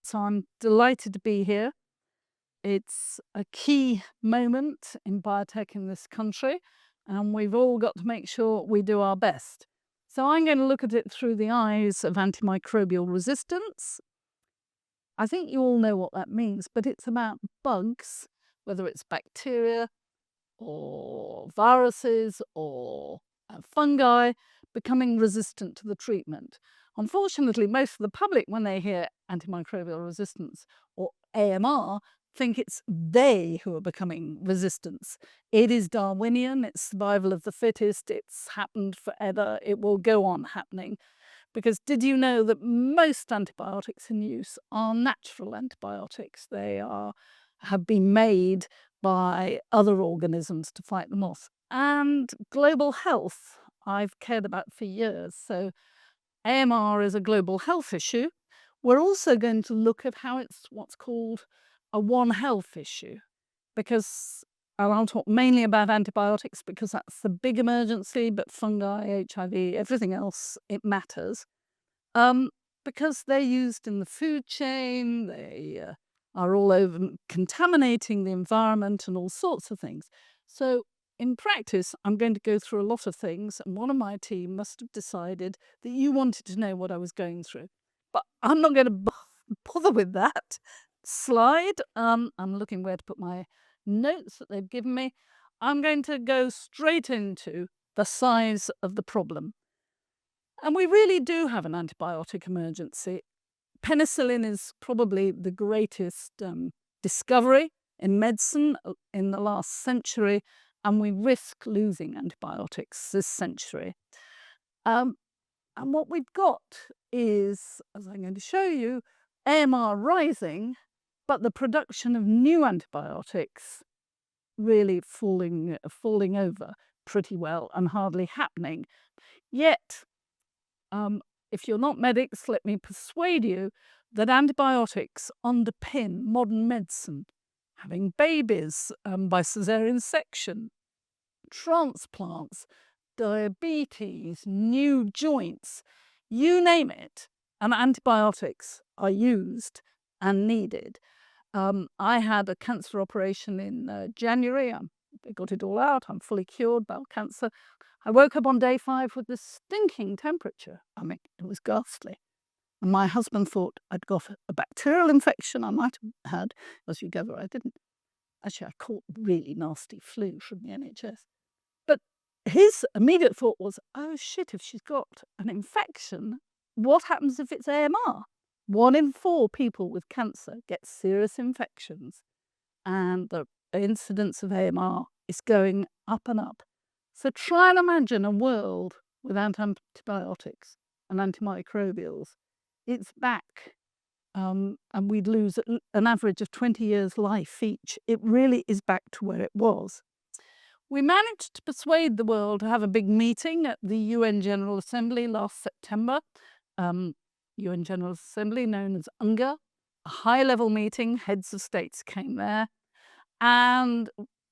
So I'm delighted to be here. It's a key moment in biotech in this country, and we've all got to make sure we do our best. So I'm going to look at it through the eyes of antimicrobial resistance. I think you all know what that means, but it's about bugs, whether it's bacteria or viruses or fungi, becoming resistant to the treatment. Unfortunately, most of the public, when they hear antimicrobial resistance or AMR, think it's they who are becoming resistant. It is Darwinian, it's survival of the fittest, it's happened forever, it will go on happening. Because did you know that most antibiotics in use are natural antibiotics? Have been made by other organisms to fight them off. And global health, I've cared about for years. So AMR is a global health issue. We're also going to look at how it's what's called a One Health issue, because, and I'll talk mainly about antibiotics because that's the big emergency, but fungi, HIV, everything else, it matters. Because they're used in the food chain, they are all over contaminating the environment and all sorts of things. So in practice, I'm going to go through a lot of things, and one of my team must have decided that you wanted to know what I was going through. But I'm not going to bother with that slide. I'm looking where to put my notes that they've given me. I'm going to go straight into the size of the problem. And we really do have an antibiotic emergency. Penicillin is probably the greatest discovery in medicine in the last century, and we risk losing antibiotics this century. And what we've got is, as I'm going to show you, AMR rising, but the production of new antibiotics really falling over pretty well and hardly happening. Yet, if you're not medics, let me persuade you that antibiotics underpin modern medicine. Having babies by caesarean section, transplants, diabetes, new joints, you name it, and antibiotics are used and needed. I had a cancer operation in January. I got it all out. I'm fully cured, bowel cancer. I woke up on day 5 with this stinking temperature. I mean, it was ghastly. And my husband thought I'd got a bacterial infection. I might have had, as you gather, I didn't. Actually, I caught really nasty flu from the NHS. But his immediate thought was, oh shit, if she's got an infection, what happens if it's AMR? 1 in 4 people with cancer get serious infections, and the incidence of AMR is going up and up. So try and imagine a world without antibiotics and antimicrobials. It's back, and we'd lose an average of 20 years' life each. It really is back to where it was. We managed to persuade the world to have a big meeting at the UN General Assembly last September. UN General Assembly, known as UNGA, a high-level meeting. Heads of states came there, and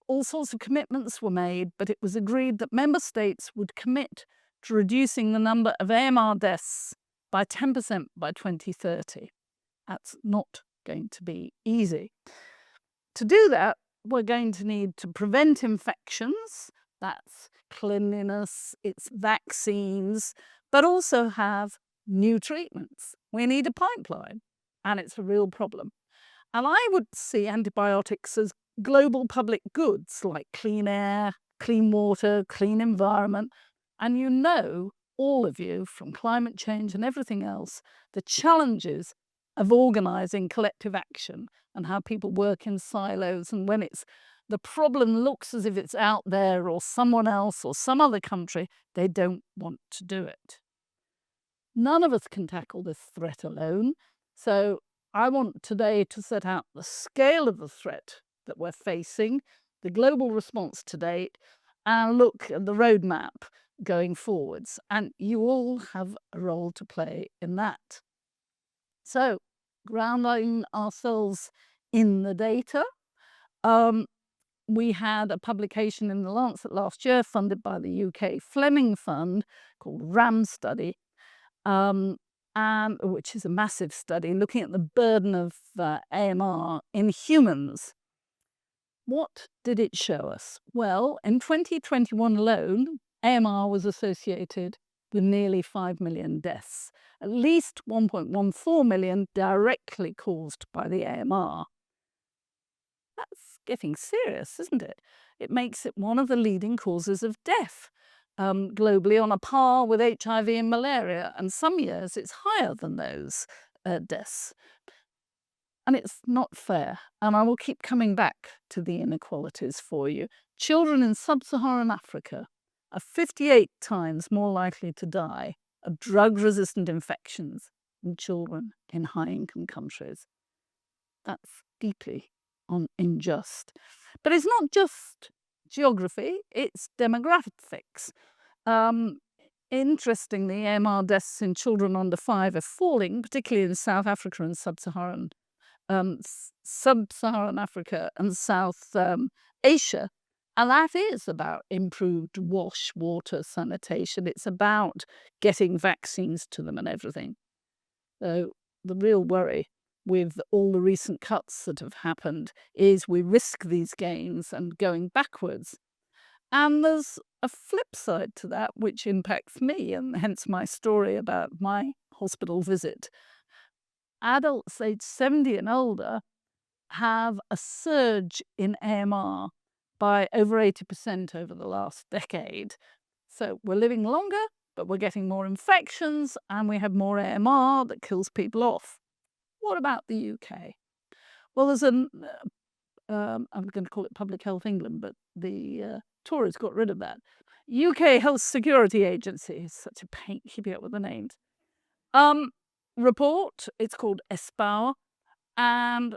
all sorts of commitments were made, but it was agreed that member states would commit to reducing the number of AMR deaths by 10% by 2030. That's not going to be easy. To do that, we're going to need to prevent infections. That's cleanliness, it's vaccines, but also have new treatments. We need a pipeline, and it's a real problem. And I would see antibiotics as global public goods like clean air, clean water, clean environment. And you know, all of you, from climate change and everything else, the challenges of organizing collective action and how people work in silos. And when the problem looks as if it's out there or someone else or some other country, they don't want to do it. None of us can tackle this threat alone. So I want today to set out the scale of the threat that we're facing, the global response to date, and look at the roadmap going forwards. And you all have a role to play in that. So, grounding ourselves in the data, we had a publication in The Lancet last year funded by the UK Fleming Fund called RAM Study. and which is a massive study looking at the burden of AMR in humans. What did it show us? Well, in 2021 alone, AMR was associated with nearly 5 million deaths, at least 1.14 million directly caused by the AMR. That's getting serious, isn't it? It makes it one of the leading causes of death globally, on a par with HIV and malaria, and some years it's higher than those deaths. And it's not fair. And I will keep coming back to the inequalities for you. Children in sub-Saharan Africa are 58 times more likely to die of drug-resistant infections than children in high-income countries. That's deeply unjust. But it's not just geography, it's demographics. Interestingly, AMR deaths in children under 5 are falling, particularly in South Africa and Sub-Saharan Africa and South Asia. And that is about improved water sanitation. It's about getting vaccines to them and everything. So the real worry with all the recent cuts that have happened is we risk these gains and going backwards. And there's a flip side to that, which impacts me, and hence my story about my hospital visit. Adults aged 70 and older have a surge in AMR by over 80% over the last decade. So we're living longer, but we're getting more infections, and we have more AMR that kills people off. What about the UK? Well, there's I'm going to call it Public Health England, but the Tories got rid of that. UK Health Security Agency is such a pain keeping up with the names. Report, it's called SPOWER, and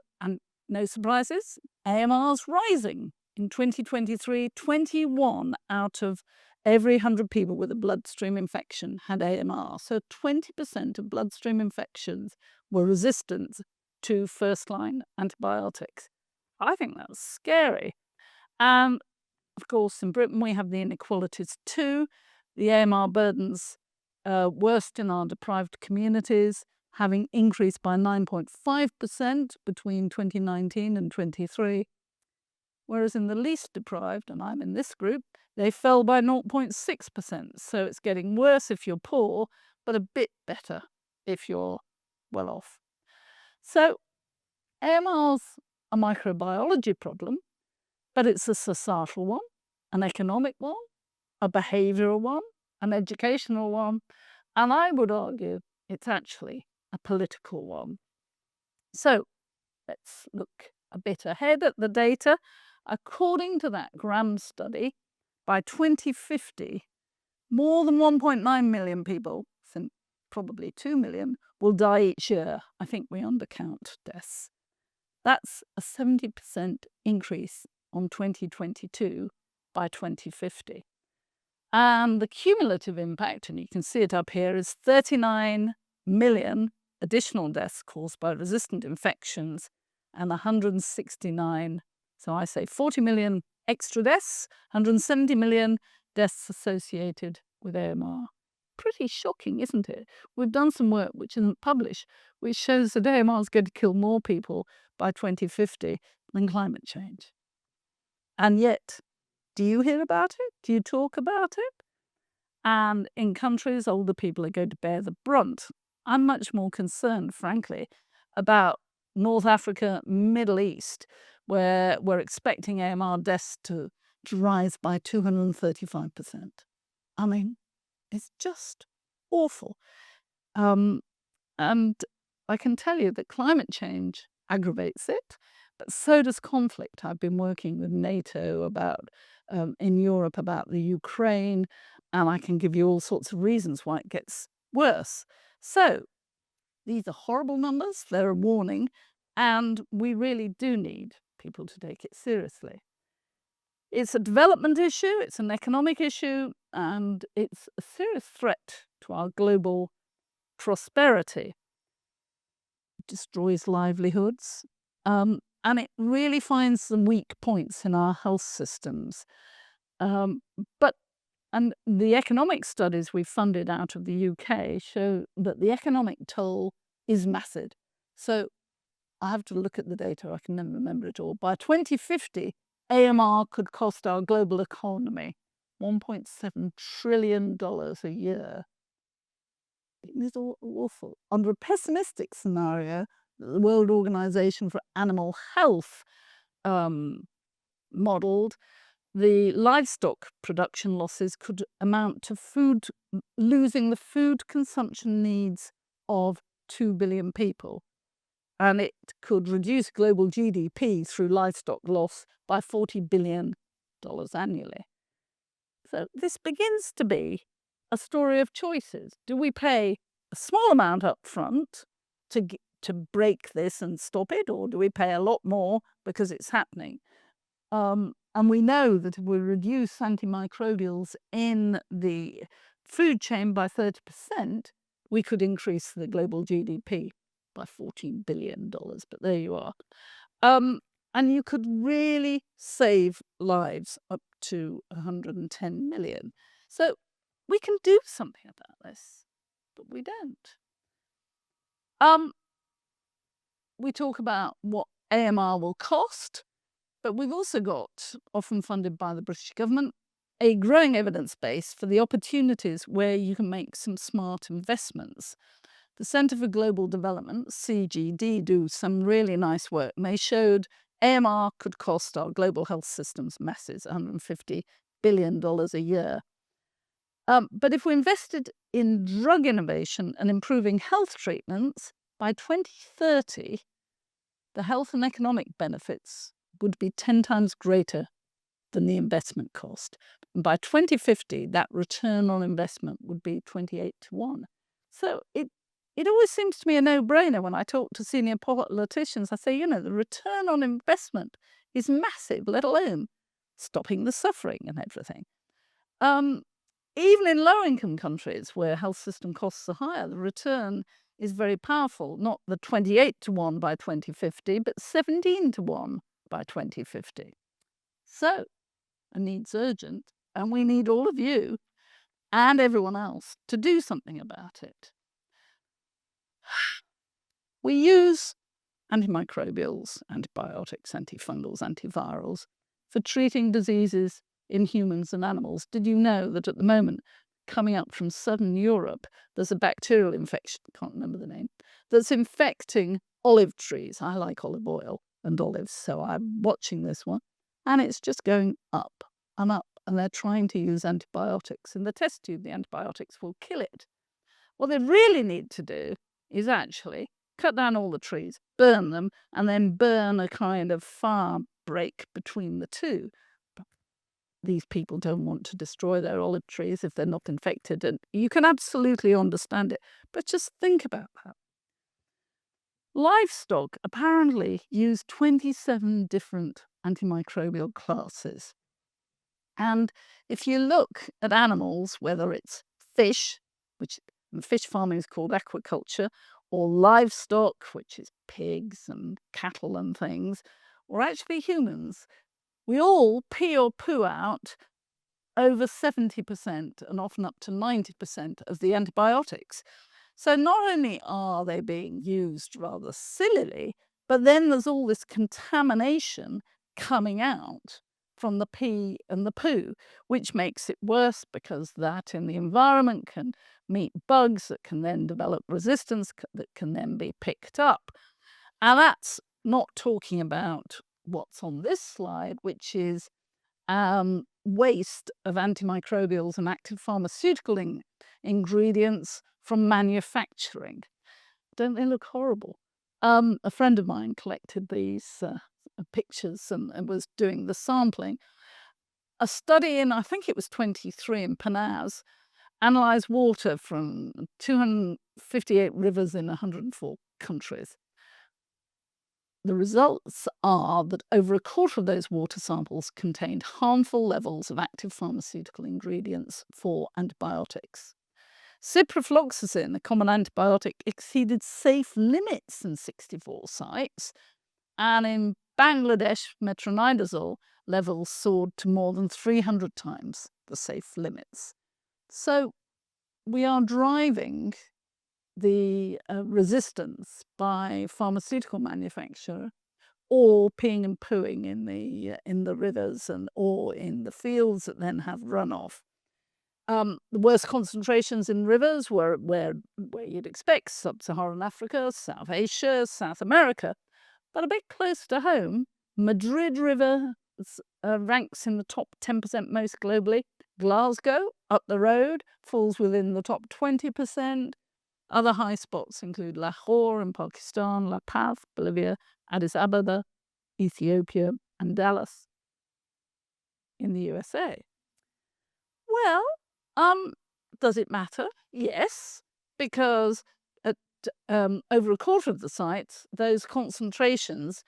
no surprises, AMR's rising. In 2023, 21 out of every 100 people with a bloodstream infection had AMR. So 20% of bloodstream infections were resistant to first-line antibiotics. I think that's scary. And of course, in Britain, we have the inequalities too. The AMR burdens worst in our deprived communities, having increased by 9.5% between 2019 and 23, whereas in the least deprived, and I'm in this group, they fell by 0.6%. So it's getting worse if you're poor, but a bit better if you're well off. So AMR's a microbiology problem, but it's a societal one, an economic one, a behavioural one, an educational one, and I would argue it's actually a political one. So let's look a bit ahead at the data. According to that Graham study, by 2050, more than 1.9 million people, probably 2 million, will die each year. I think we undercount deaths. That's a 70% increase on 2022 by 2050. And the cumulative impact, and you can see it up here, is 39 million additional deaths caused by resistant infections and 169, so I say 40 million extra deaths, 170 million deaths associated with AMR. Pretty shocking, isn't it? We've done some work which isn't published, which shows that AMR is going to kill more people by 2050 than climate change. And yet, do you hear about it? Do you talk about it? And in countries, older people are going to bear the brunt. I'm much more concerned, frankly, about North Africa, Middle East, where we're expecting AMR deaths to rise by 235%. I mean, it's just awful. And I can tell you that climate change aggravates it, but so does conflict. I've been working with NATO about in Europe about the Ukraine, and I can give you all sorts of reasons why it gets worse. So these are horrible numbers. They're a warning, and we really do need people to take it seriously. It's a development issue, it's an economic issue, and it's a serious threat to our global prosperity. It destroys livelihoods, and it really finds some weak points in our health systems. But And the economic studies we funded out of the UK show that the economic toll is massive. So I have to look at the data, I can never remember it all. By 2050, AMR could cost our global economy $1.7 trillion a year. It is awful. Under a pessimistic scenario, the World Organization for Animal Health modeled, the livestock production losses could amount to losing the food consumption needs of 2 billion people. And it could reduce global GDP through livestock loss by $40 billion annually. So this begins to be a story of choices. Do we pay a small amount up front to break this and stop it, or do we pay a lot more because it's happening? And we know that if we reduce antimicrobials in the food chain by 30%, we could increase the global GDP by $14 billion. But there you are. And you could really save lives up to 110 million. So we can do something about this, but we don't. We talk about what AMR will cost, but we've also got, often funded by the British government, a growing evidence base for the opportunities where you can make some smart investments. The Centre for Global Development, CGD, do some really nice work. And they showed AMR could cost our global health systems masses $150 billion a year. But if we invested in drug innovation and improving health treatments, by 2030, the health and economic benefits would be 10 times greater than the investment cost. And by 2050, that return on investment would be 28 to 1. So it always seems to me a no-brainer when I talk to senior politicians. I say, the return on investment is massive, let alone stopping the suffering and everything. Even in low-income countries where health system costs are higher, the return is very powerful, not the 28 to 1 by 2050, but 17 to 1 by 2050. So a need's urgent, and we need all of you and everyone else to do something about it. We use antimicrobials, antibiotics, antifungals, antivirals for treating diseases in humans and animals. Did you know that at the moment, coming up from southern Europe, there's a bacterial infection, can't remember the name, that's infecting olive trees. I like olive oil and olives, so I'm watching this one. And it's just going up and up. And they're trying to use antibiotics. In the test tube, the antibiotics will kill it. What they really need to do is actually cut down all the trees, burn them, and then burn a kind of fire break between the two. But these people don't want to destroy their olive trees if they're not infected. And you can absolutely understand it. But just think about that. Livestock apparently use 27 different antimicrobial classes. And if you look at animals, whether it's fish, which fish farming is called aquaculture, or livestock, which is pigs and cattle and things, or actually humans, we all pee or poo out over 70% and often up to 90% of the antibiotics. So not only are they being used rather sillily, but then there's all this contamination coming out from the pee and the poo, which makes it worse because that in the environment can meet bugs that can then develop resistance that can then be picked up. And that's not talking about what's on this slide, which is waste of antimicrobials and active pharmaceutical ingredients from manufacturing. Don't they look horrible? A friend of mine collected these pictures and was doing the sampling. A study in, I think it was 23 in Panaz, analysed water from 258 rivers in 104 countries. The results are that over a quarter of those water samples contained harmful levels of active pharmaceutical ingredients for antibiotics. Ciprofloxacin, a common antibiotic, exceeded safe limits in 64 sites. And in Bangladesh metronidazole levels soared to more than 300 times the safe limits. So we are driving the resistance by pharmaceutical manufacture, or peeing and pooing in the rivers or in the fields that then have runoff. The worst concentrations in rivers were where you'd expect: sub-Saharan Africa, South Asia, South America. But a bit close to home, Madrid River ranks in the top 10% most globally. Glasgow, up the road, falls within the top 20%. Other high spots include Lahore in Pakistan, La Paz, Bolivia, Addis Ababa, Ethiopia, and Dallas in the USA. Well, does it matter? Yes, because at over a quarter of the sites, those concentrations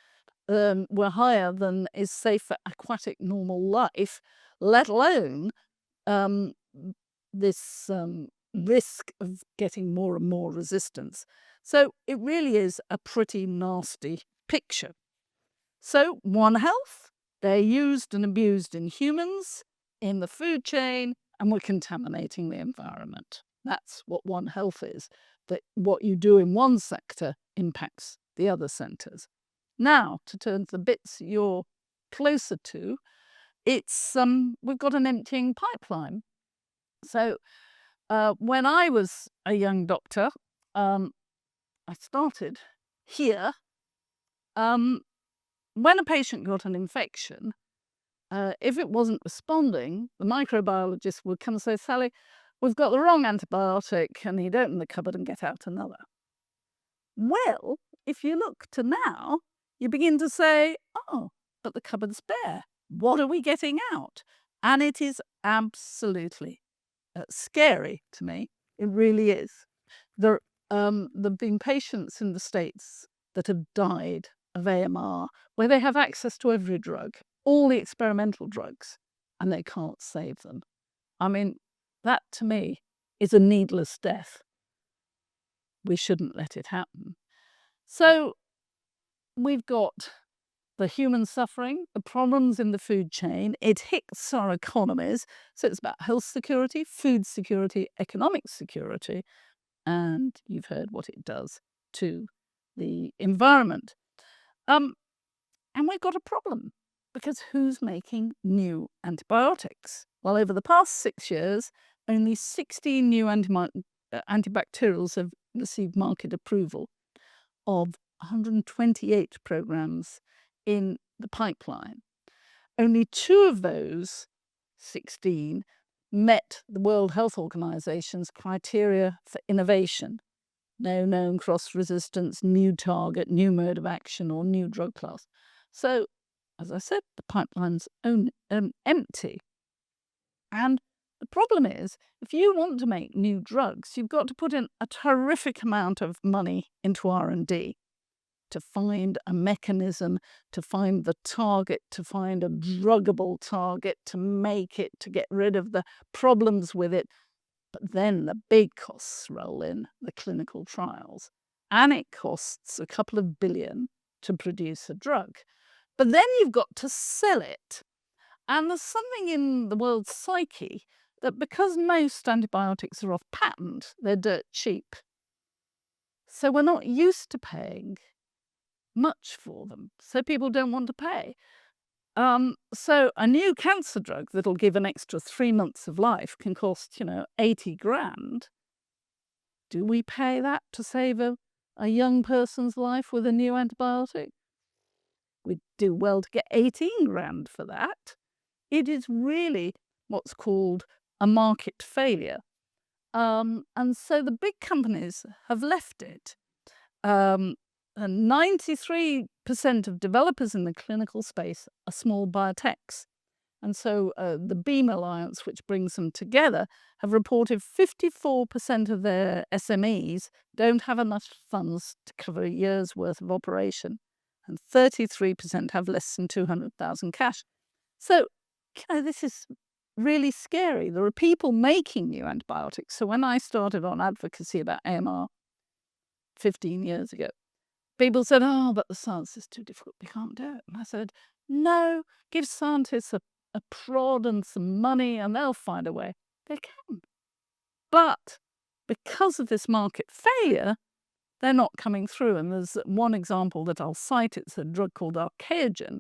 were higher than is safe for aquatic normal life, let alone this risk of getting more and more resistance. So it really is a pretty nasty picture. So One Health, they're used and abused in humans, in the food chain, and we're contaminating the environment. That's what One Health is, that what you do in one sector impacts the other centres. Now, to turn to the bits you're closer to, it's we've got an emptying pipeline. So when I was a young doctor, I started here. When a patient got an infection, if it wasn't responding, the microbiologist would come and say, "Sally, we've got the wrong antibiotic," and he'd open the cupboard and get out another. Well, if you look to now, you begin to say, "Oh, but the cupboard's bare. What are we getting out?" And it is absolutely scary to me. It really is. There've been patients in the States that have died of AMR, where they have access to every drug, all the experimental drugs, and they can't save them. I mean, that to me is a needless death. We shouldn't let it happen. So we've got the human suffering, the problems in the food chain. It hits our economies. So it's about health security, food security, economic security, and you've heard what it does to the environment. And we've got a problem, because who's making new antibiotics? Well, over the past 6 years, only 16 new antibacterials have received market approval of 128 programs in the pipeline. Only 2 of those 16 met the World Health Organization's criteria for innovation: no known cross-resistance, new target, new mode of action, or new drug class. So, as I said, the pipeline's empty. And the problem is, if you want to make new drugs, you've got to put in a terrific amount of money into R&D to find a mechanism, to find the target, to find a druggable target, to make it, to get rid of the problems with it. But then the big costs roll in, the clinical trials. And it costs a couple of billion to produce a drug. But then you've got to sell it. And there's something in the world's psyche that because most antibiotics are off patent, they're dirt cheap. So we're not used to paying much for them. So people don't want to pay. So a new cancer drug that'll give an extra 3 months of life can cost, 80 grand. Do we pay that to save a young person's life with a new antibiotic? We'd do well to get 18 grand for that. It is really what's called a market failure. And so the big companies have left it. 93% of developers in the clinical space are small biotechs. And so the Beam Alliance, which brings them together, have reported 54% of their SMEs don't have enough funds to cover a year's worth of operation, and 33% have less than 200,000 cash. So, this is really scary. There are people making new antibiotics. So when I started on advocacy about AMR 15 years ago, people said, oh, but the science is too difficult, we can't do it. And I said, no, give scientists a prod and some money and they'll find a way. They can. But because of this market failure, they're not coming through. And there's one example that I'll cite. It's a drug called Archaeogen.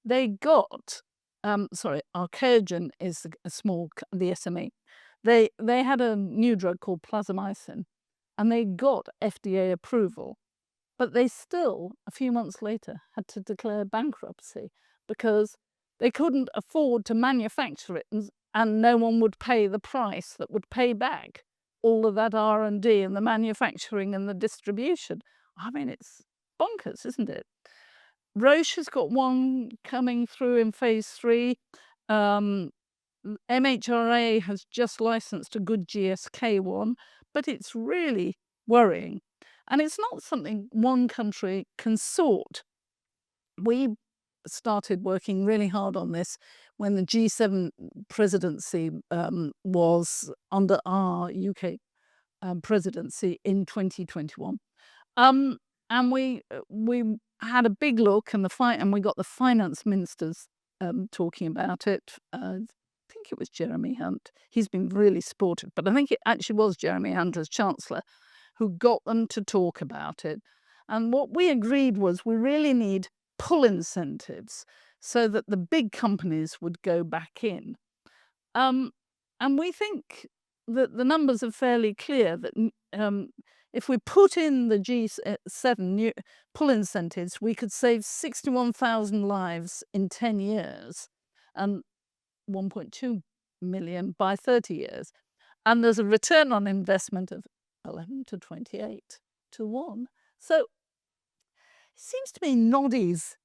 They got, Archaeogen is a small, the SME. They had a new drug called plasmicin, and they got FDA approval. But they still, a few months later, had to declare bankruptcy because they couldn't afford to manufacture it, and no one would pay the price that would pay back all of that R&D and the manufacturing and the distribution. I mean, it's bonkers, isn't it? Roche has got one coming through in phase 3. MHRA has just licensed a good GSK one, but it's really worrying. And it's not something one country can sort. We started working really hard on this when the G7 presidency was under our UK presidency in 2021. And we had a big look, and we got the finance ministers talking about it. I think it was Jeremy Hunt. He's been really supportive, but I think it actually was Jeremy Hunt as Chancellor who got them to talk about it. And what we agreed was we really need pull incentives so that the big companies would go back in. And we think that the numbers are fairly clear that if we put in the G7 new pull incentives, we could save 61,000 lives in 10 years and 1.2 million by 30 years. And there's a return on investment of 11 to 28 to 1. So it seems to me Noddy's,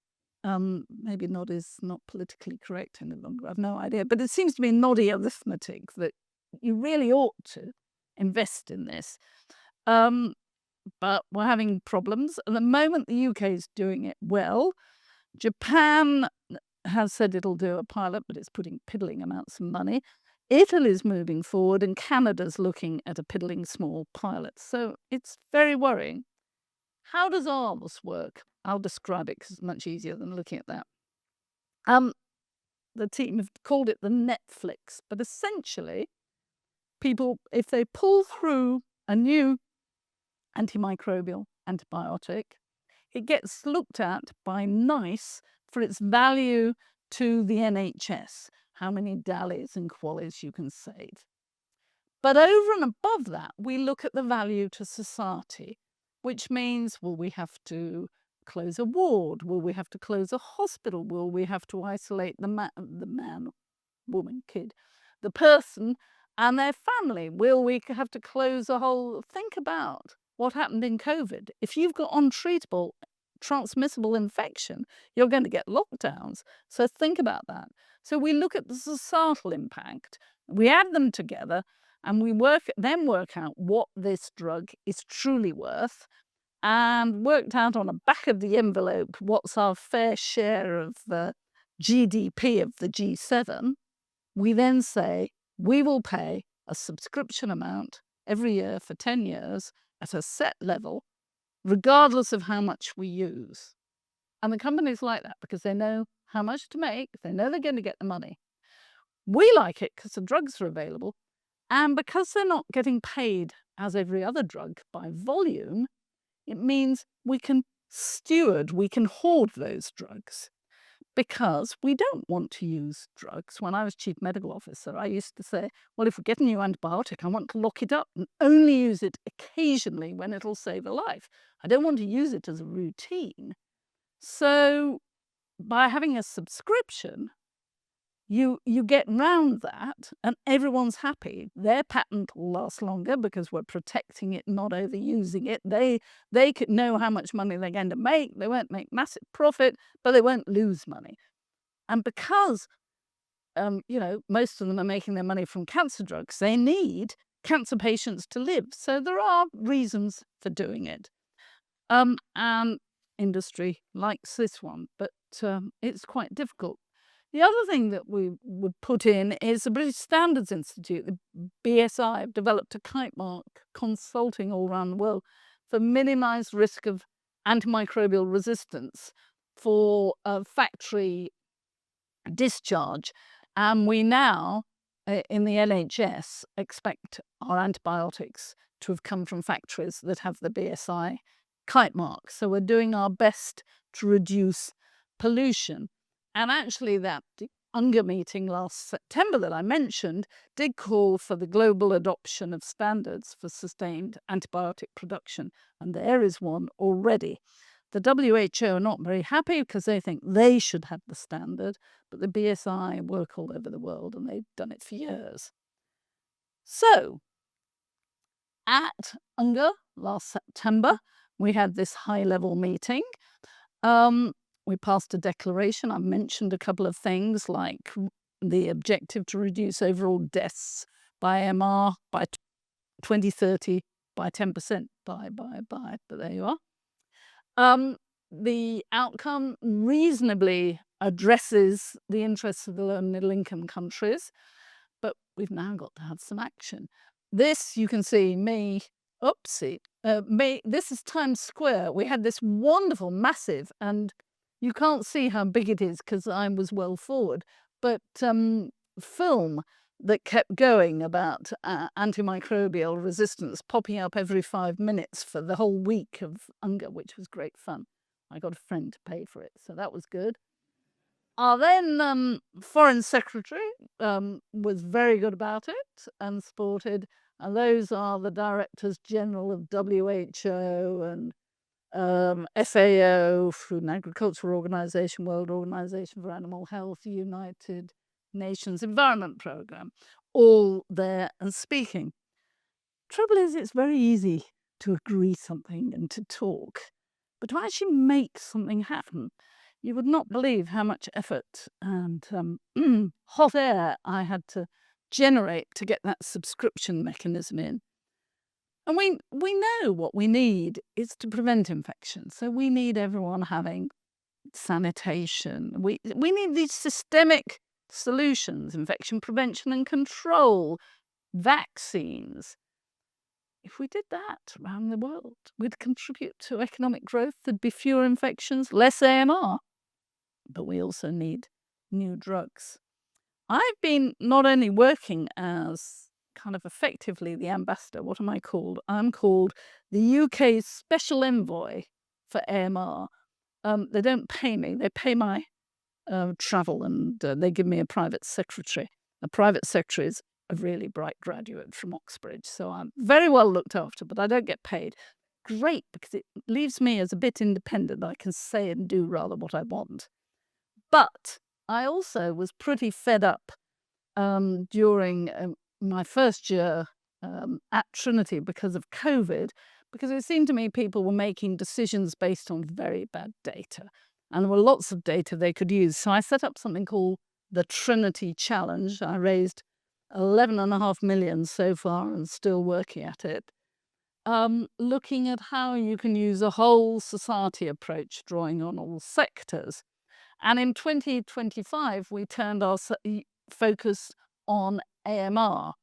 maybe Noddy's not politically correct any longer, I've no idea, but it seems to be Noddy arithmetic that you really ought to invest in this. But we're having problems. At the moment, the UK is doing it well. Japan has said it'll do a pilot, but it's putting piddling amounts of money. Italy's moving forward, and Canada's looking at a piddling small pilot. So it's very worrying. How does ours work? I'll describe it because it's much easier than looking at that. The team have called it the Netflix, but essentially, people, if they pull through a new antimicrobial antibiotic, it gets looked at by NICE for its value to the NHS, how many DALIs and QALYs you can save. But over and above that, we look at the value to society, which means, will we have to close a ward? Will we have to close a hospital? Will we have to isolate the man, woman, kid, the person and their family? Will we have to close a whole... Think about what happened in COVID. If you've got untreatable, transmissible infection, you're going to get lockdowns. So think about that. So we look at the societal impact, we add them together, and we work out what this drug is truly worth, and worked out on the back of the envelope what's our fair share of the GDP of the G7. We then say we will pay a subscription amount every year for 10 years at a set level, regardless of how much we use. And the companies like that because they know how much to make, they know they're going to get the money. We like it because the drugs are available, and because they're not getting paid as every other drug by volume, it means we can steward, we can hoard those drugs, because we don't want to use drugs. When I was chief medical officer, I used to say, well, if we get a new antibiotic, I want to lock it up and only use it occasionally when it'll save a life. I don't want to use it as a routine. So by having a subscription, you get round that and everyone's happy. Their patent will last longer because we're protecting it, not overusing it. They could know how much money they're going to make. They won't make massive profit, but they won't lose money. And because, most of them are making their money from cancer drugs, they need cancer patients to live. So there are reasons for doing it. And industry likes this one, but it's quite difficult. The other thing that we would put in is the British Standards Institute, the BSI, have developed a kite mark consulting all around the world for minimised risk of antimicrobial resistance for factory discharge. And we now, in the NHS, expect our antibiotics to have come from factories that have the BSI kite mark. So we're doing our best to reduce pollution. And actually that UNGA meeting last September that I mentioned did call for the global adoption of standards for sustained antibiotic production. And there is one already. The WHO are not very happy because they think they should have the standard, but the BSI work all over the world and they've done it for years. So at UNGA last September, we had this high-level meeting. We passed a declaration. I mentioned a couple of things like the objective to reduce overall deaths by AMR by 2030 by 10%. But there you are. The outcome reasonably addresses the interests of the low and middle income countries, but we've now got to have some action. This, you can see me, this is Times Square. We had this wonderful, massive, and you can't see how big it is because I was well forward, but film that kept going about antimicrobial resistance, popping up every 5 minutes for the whole week of UNGA, which was great fun. I got a friend to pay for it, so that was good. Our then Foreign Secretary was very good about it and supported, and those are the Directors General of WHO and FAO, Food and Agriculture Organization, World Organization for Animal Health, United Nations Environment Programme, all there and speaking. Trouble is, it's very easy to agree something and to talk, but to actually make something happen, you would not believe how much effort and hot air I had to generate to get that subscription mechanism in. And we know what we need is to prevent infection. So we need everyone having sanitation. We need these systemic solutions, infection prevention and control, vaccines. If we did that around the world, we'd contribute to economic growth. There'd be fewer infections, less AMR. But we also need new drugs. I've been not only working as kind of effectively the ambassador, what am I called? I'm called the UK's special envoy for AMR. They don't pay me, they pay my travel, and they give me a private secretary. A private secretary is a really bright graduate from Oxbridge, so I'm very well looked after, but I don't get paid. Great, because it leaves me as a bit independent. I can say and do rather what I want. But I also was pretty fed up during my first year at Trinity because of COVID, because it seemed to me people were making decisions based on very bad data. And there were lots of data they could use. So I set up something called the Trinity Challenge. I raised 11.5 million so far and still working at it. Looking at how you can use a whole society approach, drawing on all sectors. And in 2025, we turned our focus on AMR.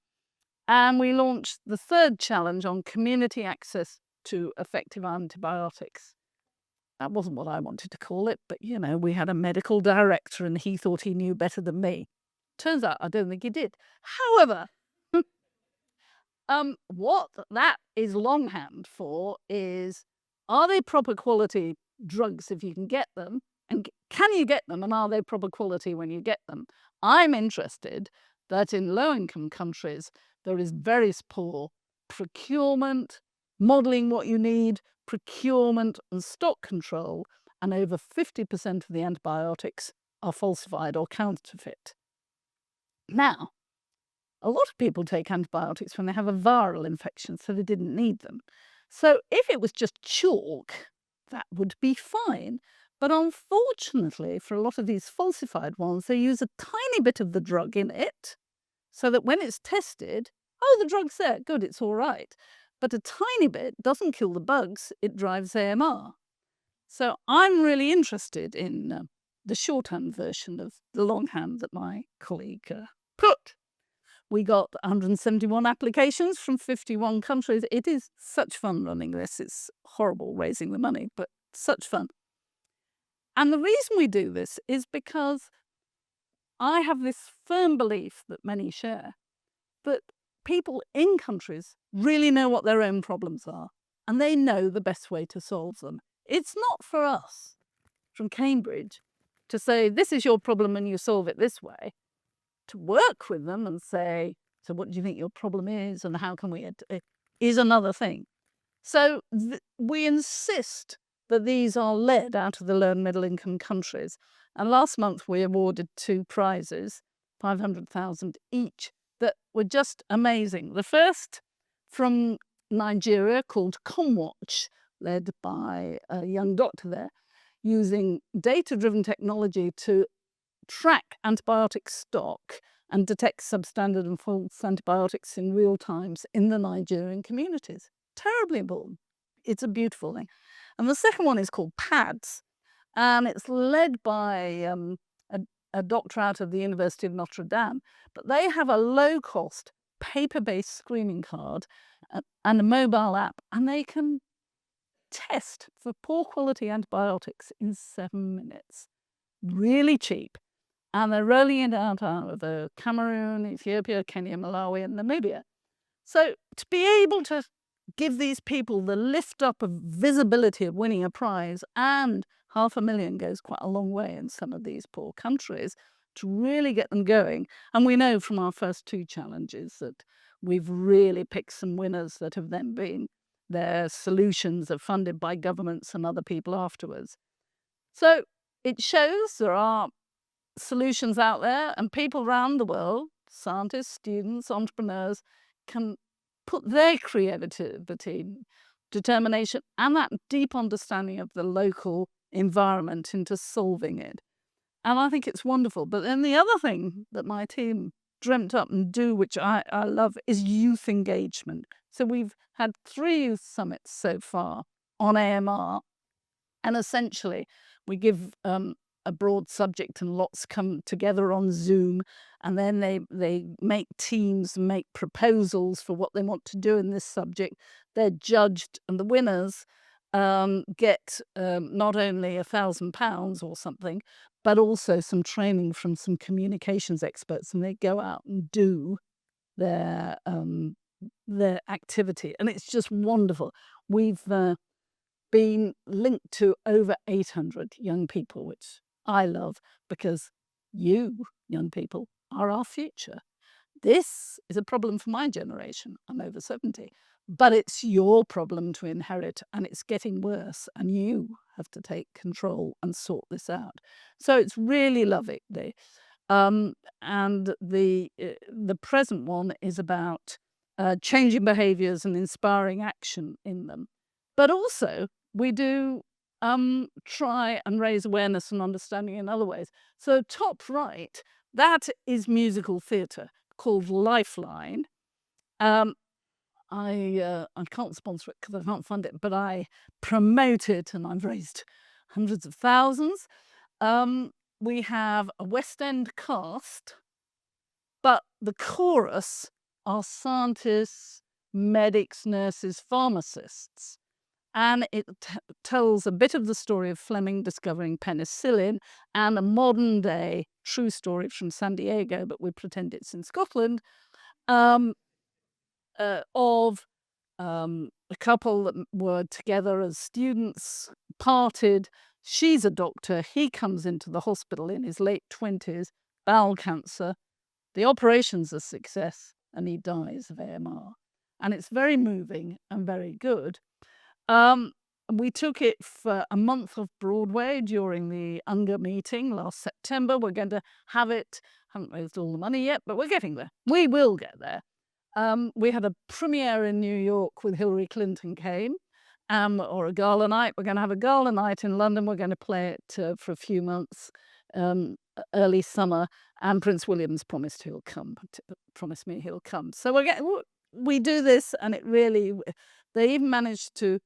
And we launched the third challenge on community access to effective antibiotics. That wasn't what I wanted to call it, but we had a medical director and he thought he knew better than me. Turns out I don't think he did. However, what that is longhand for is, are they proper quality drugs if you can get them? And can you get them, and are they proper quality when you get them? I'm interested that in low-income countries, there is very poor procurement, modelling what you need, procurement and stock control, and over 50% of the antibiotics are falsified or counterfeit. Now, a lot of people take antibiotics when they have a viral infection, so they didn't need them. So if it was just chalk, that would be fine. But unfortunately, for a lot of these falsified ones, they use a tiny bit of the drug in it, so that when it's tested, oh, the drug's there, good, it's all right. But a tiny bit doesn't kill the bugs, it drives AMR. So I'm really interested in the shorthand version of the longhand that my colleague put. We got 171 applications from 51 countries. It is such fun running this. It's horrible raising the money, but such fun. And the reason we do this is because I have this firm belief that many share, that people in countries really know what their own problems are, and they know the best way to solve them. It's not for us from Cambridge to say, this is your problem and you solve it this way. To work with them and say, so what do you think your problem is and how can we, is another thing. So we insist that these are led out of the low and middle income countries. And last month we awarded 2 prizes, 500,000 each, that were just amazing. The first from Nigeria, called ComWatch, led by a young doctor there, using data-driven technology to track antibiotic stock and detect substandard and false antibiotics in real times in the Nigerian communities. Terribly important. It's a beautiful thing. And the second one is called PADS, and it's led by a doctor out of the University of Notre Dame. But they have a low-cost, paper-based screening card and a mobile app, and they can test for poor quality antibiotics in 7 minutes. Really cheap. And they're rolling it out of Cameroon, Ethiopia, Kenya, Malawi, and Namibia. So to be able to give these people the lift up of visibility of winning a prize, and 500,000 goes quite a long way in some of these poor countries, to really get them going. And we know from our first 2 challenges that we've really picked some winners that have then been, their solutions are funded by governments and other people afterwards. So it shows there are solutions out there, and people around the world, scientists, students, entrepreneurs, can put their creativity, determination, and that deep understanding of the local environment into solving it. And I think it's wonderful. But then the other thing that my team dreamt up and do, which I love, is youth engagement. So we've had 3 youth summits so far on AMR, and essentially we give a broad subject and lots come together on Zoom, and then they make teams, make proposals for what they want to do in this subject. They're judged, and the winners get not only £1,000 or something, but also some training from some communications experts, and they go out and do their activity, and it's just wonderful. We've been linked to over 800 young people, which I love, because you, young people, are our future. This is a problem for my generation. I'm over 70. But it's your problem to inherit, and it's getting worse, and you have to take control and sort this out. So it's really lovely. And the present one is about changing behaviours and inspiring action in them. But also, we do try and raise awareness and understanding in other ways. So top right, that is musical theatre called Lifeline. I can't sponsor it because I can't fund it, but I promote it, and I've raised hundreds of thousands. We have a West End cast, but the chorus are scientists, medics, nurses, pharmacists. And it tells a bit of the story of Fleming discovering penicillin, and a modern day true story from San Diego, but we pretend it's in Scotland, of a couple that were together as students, parted. She's a doctor. He comes into the hospital in his late 20s, bowel cancer. The operation's a success, and he dies of AMR. And it's very moving and very good. We took it for a month of Broadway during the UNGA meeting last September. We're going to have it. Haven't raised all the money yet, but we're getting there. We will get there. We had a premiere in New York with Hillary Clinton came, or a gala night. We're going to have a gala night in London. We're going to play it for a few months, early summer. And Prince William's promised he'll come. Promised me he'll come. So we do this, and it really. They even managed to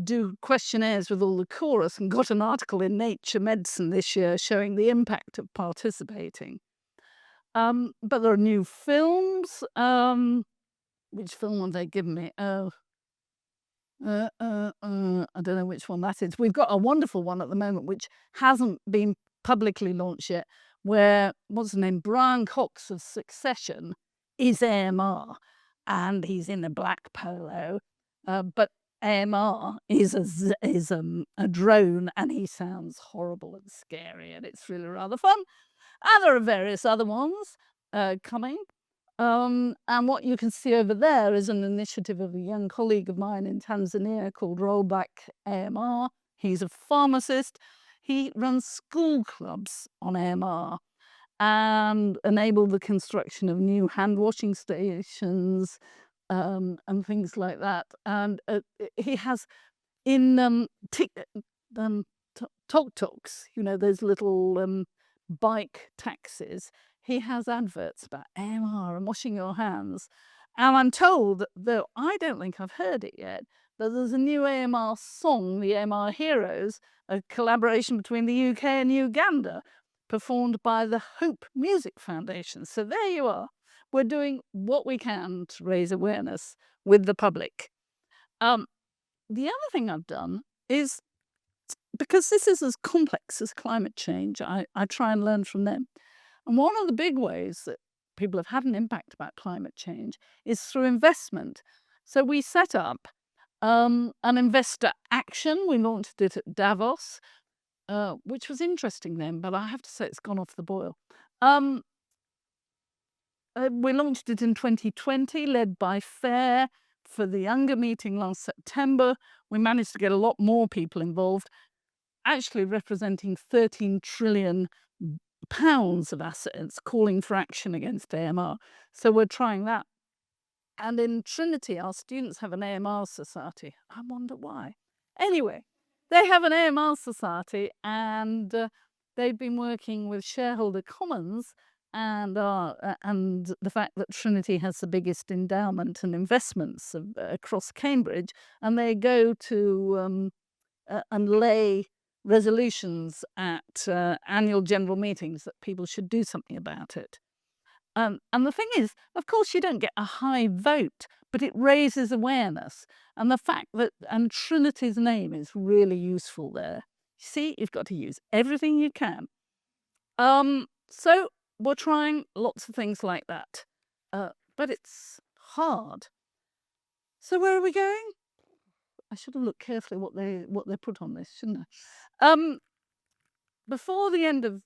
do questionnaires with all the chorus, and got an article in Nature Medicine this year showing the impact of participating. But there are new films. Which film have they given me? Oh, I don't know which one that is. We've got a wonderful one at the moment, which hasn't been publicly launched yet, where, what's his name, Brian Cox of Succession is AMR, and he's in a black polo, but AMR is a drone, and he sounds horrible and scary, and it's really rather fun. And there are various other ones coming. And what you can see over there is an initiative of a young colleague of mine in Tanzania called Rollback AMR. He's a pharmacist. He runs school clubs on AMR and enabled the construction of new hand washing stations and things like that. And he has in tuk-tuks, those little bike taxis, he has adverts about AMR and washing your hands. And I'm told, though I don't think I've heard it yet, that there's a new AMR song, the AMR Heroes, a collaboration between the UK and Uganda, performed by the Hope Music Foundation. So there you are. We're doing what we can to raise awareness with the public. The other thing I've done is, because this is as complex as climate change, I try and learn from them. And one of the big ways that people have had an impact about climate change is through investment. So we set up an investor action. We launched it at Davos, which was interesting then, but I have to say it's gone off the boil. We launched it in 2020, led by FAIR, for the younger meeting last September. We managed to get a lot more people involved, actually representing 13 trillion pounds of assets calling for action against AMR. So we're trying that. And in Trinity, our students have an AMR society. I wonder why. Anyway, they have an AMR society, and they've been working with shareholder commons and the fact that Trinity has the biggest endowment and investments across Cambridge, and they go to and lay resolutions at annual general meetings that people should do something about it. And the thing is, of course, you don't get a high vote, but it raises awareness. And the fact that, and Trinity's name is really useful there. See, you've got to use everything you can. So we're trying lots of things like that, but it's hard. So where are we going? I should have looked carefully what they put on this, shouldn't I? Before the end of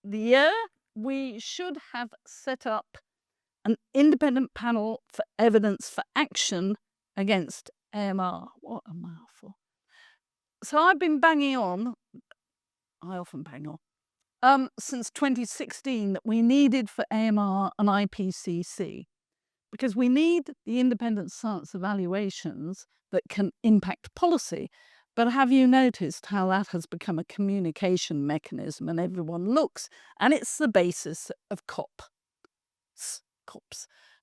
the year, we should have set up an independent panel for evidence for action against AMR. What a mouthful. So I've been banging on, I often bang on, since 2016 that we needed for AMR an IPCC, because we need the independent science evaluations that can impact policy. But have you noticed how that has become a communication mechanism, and everyone looks, and it's the basis of COPs.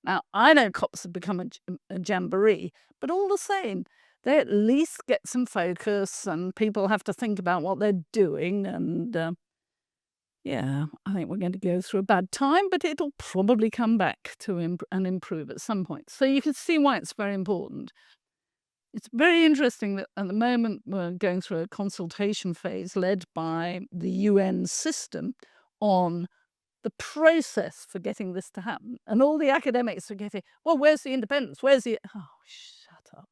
Now, I know COPs have become a jamboree, but all the same, they at least get some focus, and people have to think about what they're doing. And yeah, I think we're going to go through a bad time, but it'll probably come back to and improve at some point. So you can see why it's very important. It's very interesting that at the moment we're going through a consultation phase led by the UN system on the process for getting this to happen. And all the academics are getting, well, where's the independence? Where's the... Oh, shut up.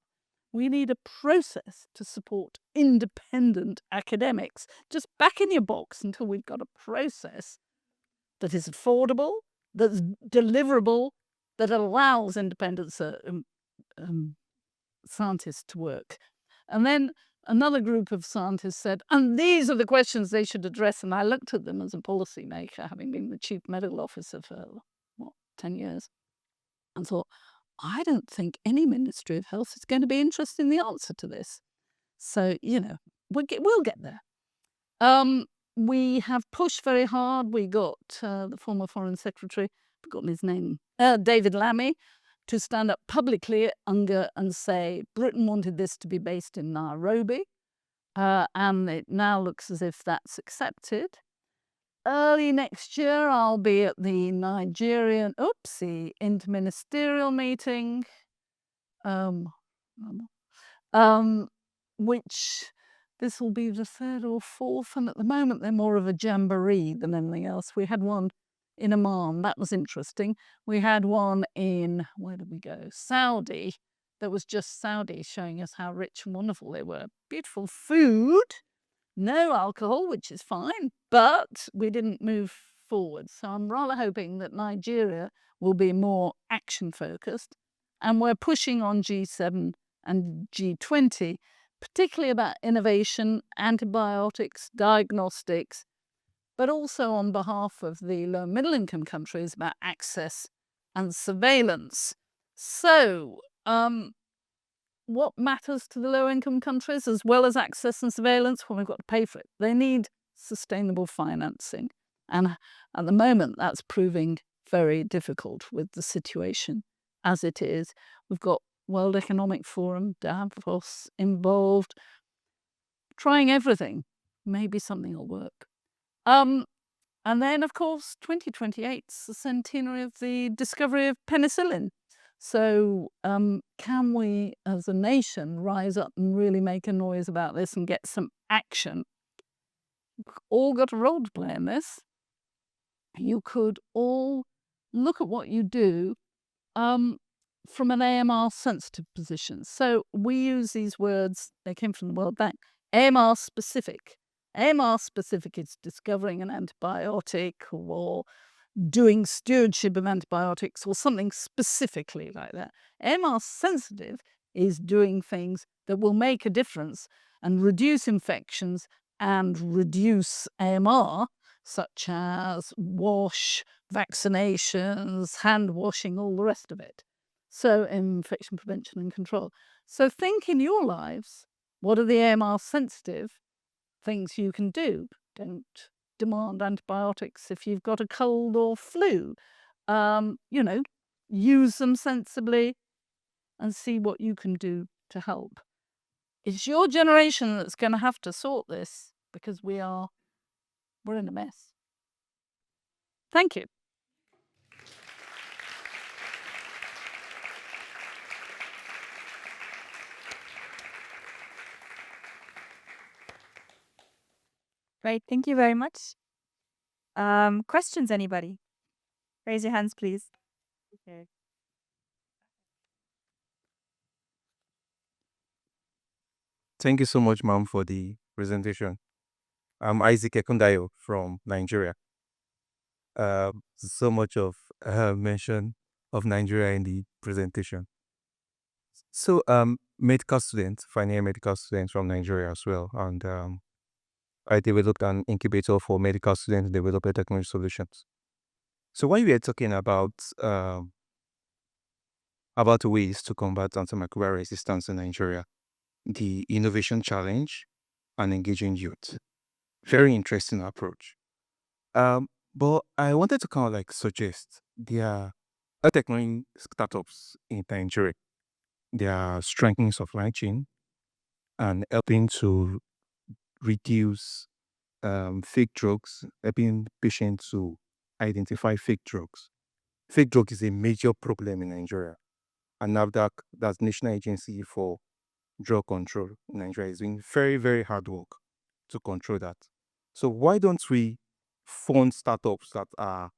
We need a process to support independent academics. Just back in your box until we've got a process that is affordable, that's deliverable, that allows independent scientists to work. And then another group of scientists said, and these are the questions they should address. And I looked at them as a policymaker, having been the chief medical officer for, 10 years, and thought, I don't think any Ministry of Health is going to be interested in the answer to this. So, we'll get there. We have pushed very hard. We got the former Foreign Secretary, I've forgotten his name, David Lammy, to stand up publicly at UNGA and say Britain wanted this to be based in Nairobi, and it now looks as if that's accepted. Early next year, I'll be at the Nigerian, interministerial meeting. which this will be the third or fourth, and at the moment they're more of a jamboree than anything else. We had one in Oman, that was interesting. We had one in, where did we go? Saudi, that was just Saudi, showing us how rich and wonderful they were. Beautiful food, no alcohol, which is fine, but we didn't move forward. So I'm rather hoping that Nigeria will be more action focused, and we're pushing on G7 and G20, particularly about innovation, antibiotics, diagnostics, but also on behalf of the low and middle income countries about access and surveillance. So, what matters to the low income countries as well as access and surveillance? Well, we've got to pay for it. They need sustainable financing. And at the moment, that's proving very difficult with the situation as it is. We've got World Economic Forum, Davos involved, trying everything. Maybe something will work. And then, of course, 2028 is the centenary of the discovery of penicillin. So can we, as a nation, rise up and really make a noise about this and get some action? We've all got a role to play in this. You could all look at what you do from an AMR sensitive position. So we use these words, they came from the World Bank, AMR specific. AMR specific is discovering an antibiotic or doing stewardship of antibiotics or something specifically like that. AMR sensitive is doing things that will make a difference and reduce infections and reduce AMR, such as wash, vaccinations, hand washing, all the rest of it. So infection prevention and control. So think in your lives, what are the AMR sensitive things you can do? Don't demand antibiotics if you've got a cold or flu. Use them sensibly and see what you can do to help. It's your generation that's going to have to sort this because we're in a mess. Thank you. Great, thank you very much. Questions, anybody? Raise your hands, please. Okay. Thank you so much, ma'am, for the presentation. I'm Isaac Ekundayo from Nigeria. So much of mention of Nigeria in the presentation. So, medical student, final year medical student from Nigeria as well, and I developed an incubator for medical students to develop technology solutions. So when we are talking about ways to combat antimicrobial resistance in Nigeria, the innovation challenge and engaging youth, very interesting approach. But I wanted to kind of like suggest there are technology startups in Nigeria. They are strengthening supply chain and helping to reduce fake drugs, helping patients to identify fake drugs. Fake drug is a major problem in Nigeria, and NAFDAC, that's National Agency for Drug Control in Nigeria, is doing very, very hard work to control that. So why don't we fund startups that are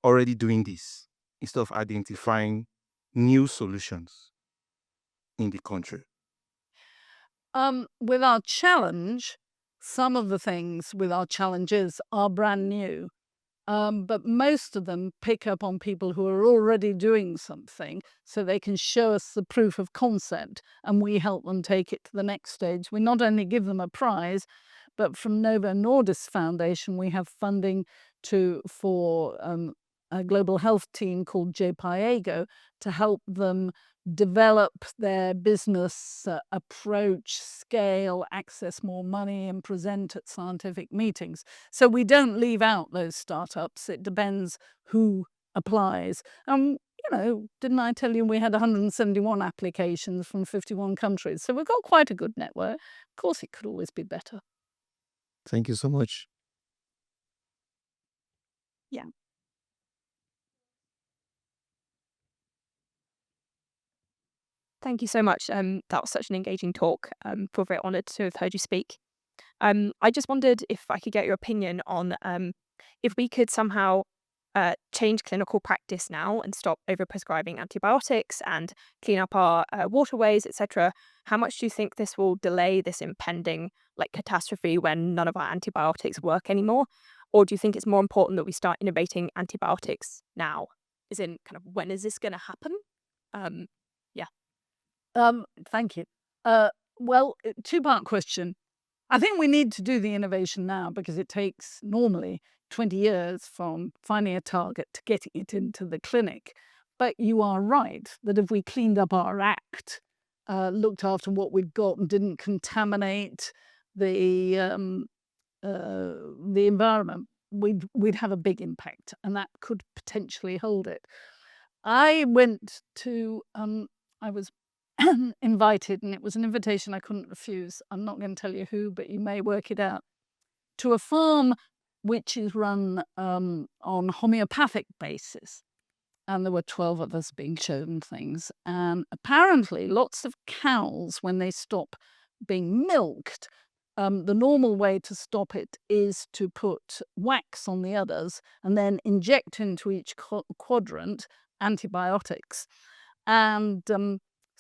already doing this instead of identifying new solutions in the country? With our challenge, some of the things with our challenges are brand new. But most of them pick up on people who are already doing something so they can show us the proof of concept and we help them take it to the next stage. We not only give them a prize, but from Novo Nordisk Foundation, we have funding for a global health team called JPIEGO to help them develop their business approach, scale, access more money, and present at scientific meetings. So we don't leave out those startups. It depends who applies. Didn't I tell you we had 171 applications from 51 countries? So we've got quite a good network. Of course, it could always be better. Thank you so much. Yeah. Thank you so much. That was such an engaging talk. Feel very honoured to have heard you speak. I just wondered if I could get your opinion on if we could somehow change clinical practice now and stop overprescribing antibiotics and clean up our waterways, etc. How much do you think this will delay this impending catastrophe when none of our antibiotics work anymore? Or do you think it's more important that we start innovating antibiotics now? As in, kind of, when is this going to happen? Yeah. Thank you. Well, two-part question. I think we need to do the innovation now because it takes normally 20 years from finding a target to getting it into the clinic. But you are right that if we cleaned up our act, looked after what we've got and didn't contaminate the environment, we'd have a big impact, and that could potentially hold it. I went to I was invited, and it was an invitation I couldn't refuse. I'm not going to tell you who, but you may work it out. To a farm which is run on homeopathic basis. And there were 12 of us being shown things. And apparently lots of cows, when they stop being milked, the normal way to stop it is to put wax on the udders and then inject into each quadrant antibiotics. And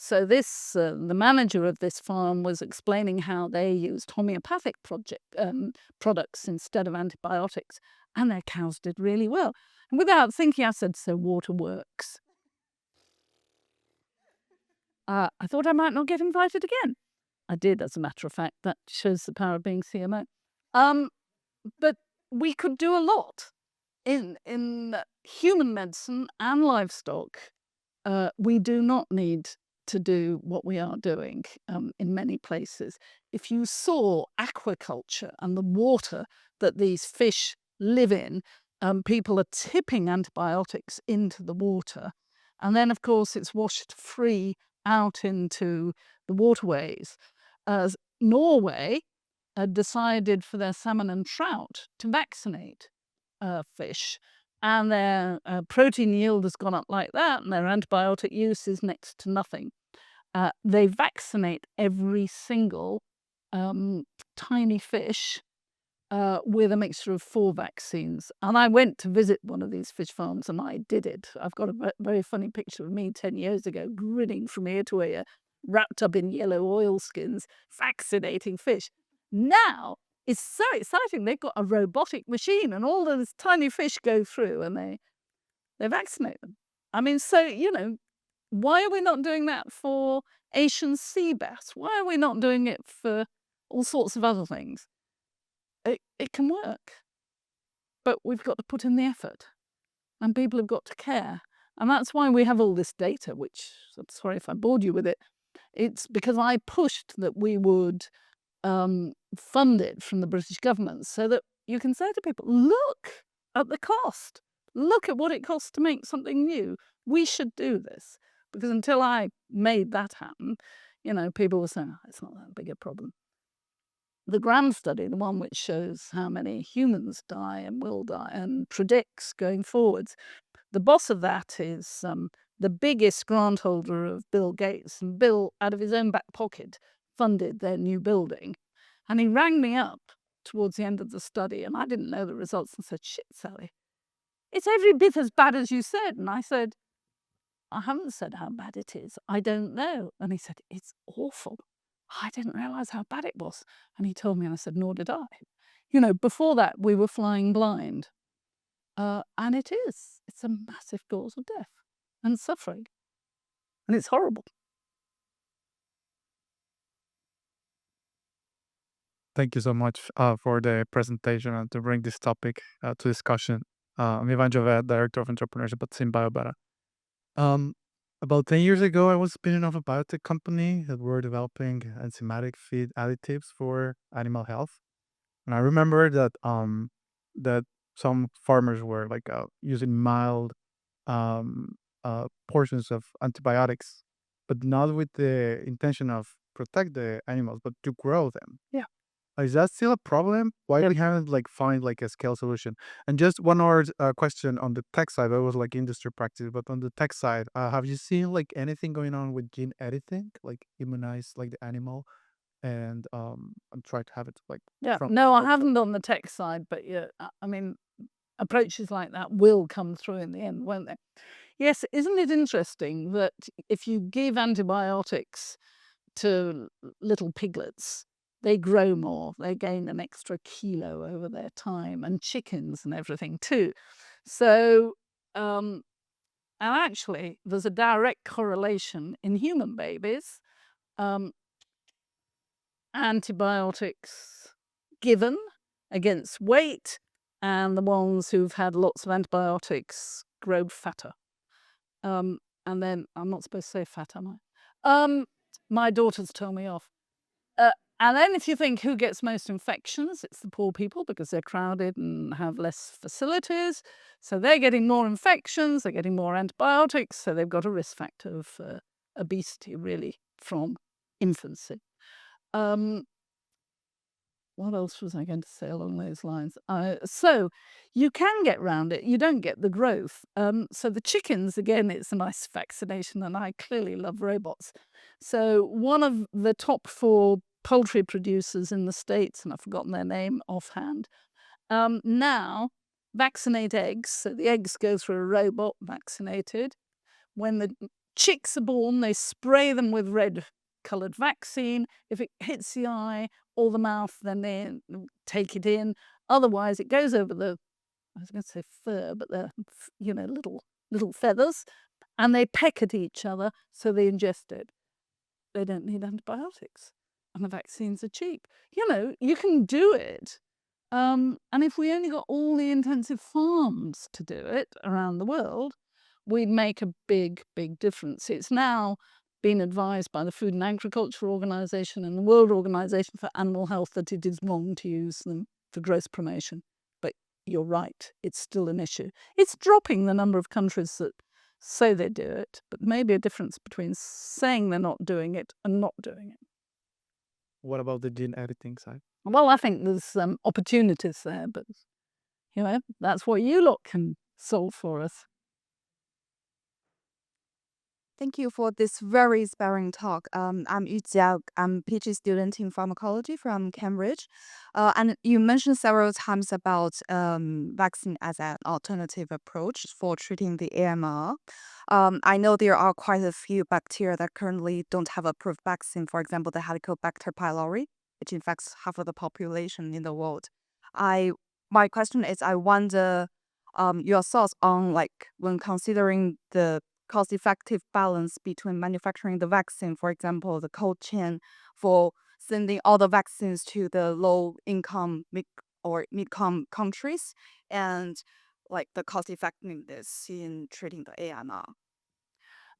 so this, the manager of this farm was explaining how they used homeopathic products instead of antibiotics, and their cows did really well. And without thinking, I said, "So water works." I thought I might not get invited again. I did, as a matter of fact. That shows the power of being CMO. But we could do a lot in human medicine and livestock. We do not need to do what we are doing in many places. If you saw aquaculture and the water that these fish live in, people are tipping antibiotics into the water. And then, of course, it's washed free out into the waterways. As Norway decided for their salmon and trout to vaccinate fish, and their protein yield has gone up like that, and their antibiotic use is next to nothing. They vaccinate every single tiny fish with a mixture of 4 vaccines. And I went to visit one of these fish farms, and I did it. I've got a very funny picture of me 10 years ago, grinning from ear to ear, wrapped up in yellow oilskins, vaccinating fish. Now, it's so exciting. They've got a robotic machine, and all those tiny fish go through, and they vaccinate them. I mean, so, why are we not doing that for Asian sea bass? Why are we not doing it for all sorts of other things? It can work, but we've got to put in the effort, and people have got to care. And that's why we have all this data, which, I'm sorry if I bored you with it. It's because I pushed that we would fund it from the British government so that you can say to people, look at the cost. Look at what it costs to make something new. We should do this. Because until I made that happen, people were saying, oh, it's not that big a problem. The grand study, the one which shows how many humans die and will die and predicts going forwards, the boss of that is the biggest grant holder of Bill Gates. And Bill, out of his own back pocket, funded their new building. And he rang me up towards the end of the study, and I didn't know the results, and said, shit, Sally, it's every bit as bad as you said. And I said, I haven't said how bad it is. I don't know. And he said, it's awful. I didn't realize how bad it was. And he told me, and I said, nor did I. Before that, we were flying blind. And it's a massive cause of death and suffering. And it's horrible. Thank you so much for the presentation and to bring this topic to discussion. I'm Ivan Jovet, Director of Entrepreneurship at SimBioBeta. About 10 years ago, I was spinning off a biotech company that were developing enzymatic feed additives for animal health. And I remember that that some farmers were using mild portions of antibiotics, but not with the intention of protect the animals, but to grow them. Yeah. Is that still a problem? Why we haven't find a scale solution? And just one more question on the tech side. That was industry practice, but on the tech side, have you seen anything going on with gene editing, immunize the animal and try to have it Yeah, from no, I from- haven't on the tech side, but yeah, I mean, approaches like that will come through in the end, won't they? Yes, isn't it interesting that if you give antibiotics to little piglets, they grow more, they gain an extra kilo over their time, and chickens and everything too. So, and actually, there's a direct correlation in human babies. Um, Antibiotics given against weight, and the ones who've had lots of antibiotics grow fatter. And then I'm not supposed to say fat, am I? My daughters told me off. And then if you think who gets most infections, it's the poor people because they're crowded and have less facilities. So they're getting more infections, they're getting more antibiotics, so they've got a risk factor of obesity really from infancy. What else was I going to say along those lines? So you can get round it. You don't get the growth. So the chickens, again, it's a nice vaccination, and I clearly love robots. So one of the top 4 poultry producers in the States, and I've forgotten their name offhand, now vaccinate eggs. So the eggs go through a robot vaccinated. When the chicks are born, they spray them with red-coloured vaccine. If it hits the eye or the mouth, then they take it in. Otherwise, it goes over the, I was going to say fur, but they're, little feathers, and they peck at each other, so they ingest it. They don't need antibiotics, and the vaccines are cheap. You can do it. And if we only got all the intensive farms to do it around the world, we'd make a big, big difference. It's now been advised by the Food and Agriculture Organization and the World Organization for Animal Health that it is wrong to use them for growth promotion. But you're right, it's still an issue. It's dropping the number of countries that say they do it, but maybe a difference between saying they're not doing it and not doing it. What about the gene editing side? Well, I think there's opportunities there, but that's what you lot can solve for us. Thank you for this very inspiring talk. I'm Yu Jiao. I'm a PhD student in pharmacology from Cambridge. And you mentioned several times about vaccine as an alternative approach for treating the AMR. I know there are quite a few bacteria that currently don't have approved vaccine. For example, the Helicobacter pylori, which infects half of the population in the world. My question is, I wonder your thoughts on when considering the cost-effective balance between manufacturing the vaccine, for example, the cold chain for sending all the vaccines to the low-income or mid-income countries, and the cost-effectiveness in treating the AMR.